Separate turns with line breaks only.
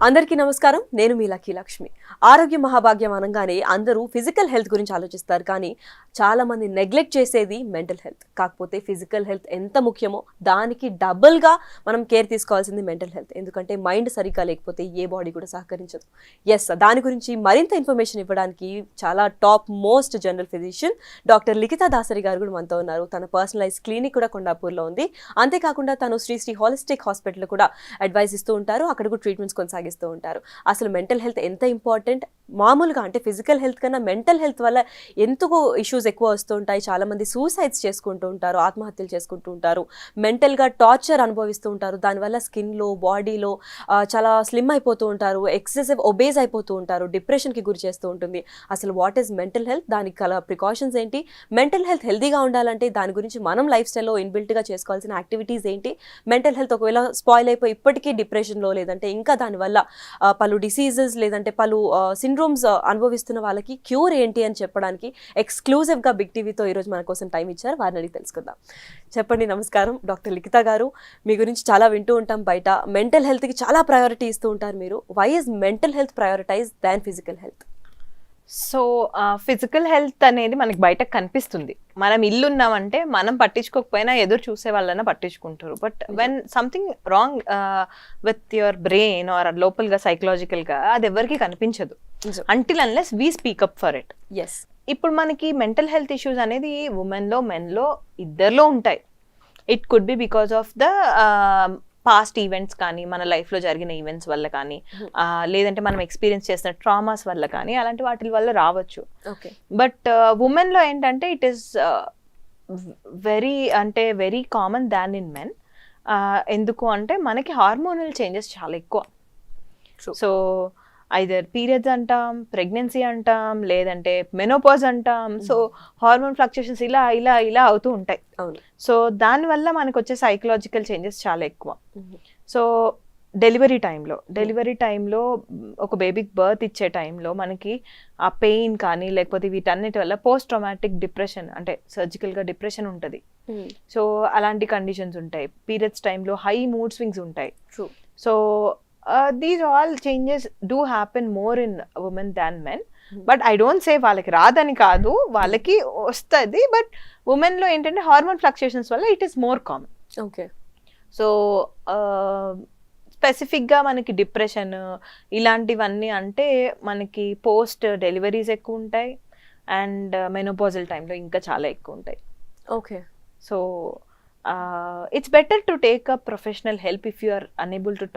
అందరికీ నమస్కారం. నేను మీ లక్కీ లక్ష్మి. ఆరోగ్య మహాభాగ్యం అనగానే అందరూ ఫిజికల్ హెల్త్ గురించి ఆలోచిస్తారు, కానీ చాలా మంది నెగ్లెక్ట్ చేసేది మెంటల్ హెల్త్. కాకపోతే ఫిజికల్ హెల్త్ ఎంత ముఖ్యమో దానికి డబుల్గా మనం కేర్ తీసుకోవాల్సింది మెంటల్ హెల్త్. ఎందుకంటే మైండ్ సరిగ్గా లేకపోతే ఏ బాడీ కూడా సహకరించదు. దాని గురించి మరింత ఇన్ఫర్మేషన్ ఇవ్వడానికి చాలా top most general physician doctor Likhita Dasari గారు కూడా మనతో ఉన్నారు. తన పర్సనలైజ్ క్లినిక్ కూడా కొండాపూర్లో ఉంది. అంతేకాకుండా తను శ్రీ హాలిస్టిక్ హాస్పిటల్ కూడా అడ్వైస్ ఇస్తూ ఉంటారు. అక్కడ కూడా ట్రీట్మెంట్స్ కొనసాగిస్తూ ఉంటారు. అసలు మెంటల్ హెల్త్ ఎంత ఇంపార్టెంట్, మామూలుగా అంటే ఫిజికల్ హెల్త్ కన్నా మెంటల్ హెల్త్ వల్ల ఎందుకు ఇష్యూస్ ఎక్కువ వస్తూ ఉంటాయి, చాలా మంది సూసైడ్స్ చేసుకుంటూ ఉంటారు, ఆత్మహత్యలు చేసుకుంటూ ఉంటారు, మెంటల్గా టార్చర్ అనుభవిస్తూ ఉంటారు, దానివల్ల స్కిన్లో బాడీలో చాలా స్లిమ్ అయిపోతూ ఉంటారు, ఎక్సెసివ్ ఒబేజ్ అయిపోతూ ఉంటారు, డిప్రెషన్కి గురి చేస్తూ ఉంటుంది. అసలు వాట్ ఈజ్ మెంటల్ హెల్త్, దానికి కల ప్రికాషన్స్ ఏంటి, మెంటల్ హెల్త్ హెల్తీగా ఉండాలంటే దాని గురించి మనం లైఫ్ స్టైల్లో ఇన్బిల్ట్గా చేసుకోవాల్సిన యాక్టివిటీస్ ఏంటి, మెంటల్ హెల్త్ ఒకవేళ స్పాయిల్ అయిపోయి ఇప్పటికీ డిప్రెషన్లో లేదంటే ఇంకా దానివల్ల పలు డిసీజెస్ లేదంటే పలు సిండ్రోమ్స్ అనుభవిస్తున్న వాళ్ళకి క్యూర్ ఏంటి అని చెప్పడానికి ఎక్స్క్లూజివ్గా బిగ్ టీవీతో ఈరోజు మన కోసం టైం ఇచ్చారు. వారిని అడిగి తెలుసుకుందాం. చెప్పండి. నమస్కారం డాక్టర్ లిఖితా గారు. మీ గురించి చాలా వింటూ ఉంటాం బయట. మెంటల్ హెల్త్కి చాలా ప్రయారిటీ ఇస్తూ ఉంటారు మీరు. Why is mental health prioritize than physical health?
So physical health అనేది మనకి బయట కనిపిస్తుంది. మనం ఇల్లు ఉన్నామంటే మనం పట్టించుకోకపోయినా ఎదురు చూసే వాళ్ళైనా పట్టించుకుంటారు. But when something wrong with your brain or లోపల్గా సైకలాజికల్గా అది ఎవరికి కనిపించదు until unless we speak up for it. ఇప్పుడు మనకి మెంటల్ హెల్త్ ఇష్యూస్ అనేది ఉమెన్లో మెన్లో ఇద్దరిలో ఉంటాయి. It could be because of the past events కానీ, మన లైఫ్లో జరిగిన ఈవెంట్స్ వల్ల కానీ, లేదంటే మనం ఎక్స్పీరియన్స్ చేసిన ట్రామాస్ వల్ల కానీ, అలాంటి వాటి వల్ల రావచ్చు. బట్ ఉమెన్లో ఏంటంటే it is very common than in men. ఎందుకు అంటే మనకి హార్మోనల్ చేంజెస్ చాలా ఎక్కువ. సో ఐదర్ పీరియడ్స్ అంటాం, ప్రెగ్నెన్సీ అంటాం, లేదంటే మెనోపాజ్ అంటాం. సో హార్మోన్ ఫ్లక్చుయేషన్స్ ఇలా అవుతూ ఉంటాయి. సో దానివల్ల మనకు వచ్చే సైకలాజికల్ చేంజెస్ చాలా ఎక్కువ. సో డెలివరీ టైంలో ఒక బేబీకి బర్త్ ఇచ్చే టైంలో మనకి ఆ పెయిన్ కానీ లేకపోతే వీటన్నిటి వల్ల పోస్ట్ ట్రామాటిక్ డిప్రెషన్ అంటే సర్జికల్గా డిప్రెషన్ ఉంటుంది. సో అలాంటి కండిషన్స్ ఉంటాయి. పీరియడ్స్ టైంలో హై మూడ్ స్వింగ్స్ ఉంటాయి. So these all changes do happen more in women than men. But I don't say వాళ్ళకి రాదని కాదు, వాళ్ళకి వస్తుంది. బట్ ఉమెన్లో ఏంటంటే హార్మోన్ ఫ్లక్చుయేషన్స్ వల్ల it is more common. So స్పెసిఫిక్గా మనకి డిప్రెషన్ ఇలాంటివన్నీ అంటే మనకి పోస్ట్ డెలివరీస్ ఎక్కువ ఉంటాయి అండ్ మెనోపాజల్ టైంలో ఇంకా చాలా ఎక్కువ ఉంటాయి. So it's better to take a professional help if you are unable to tolerate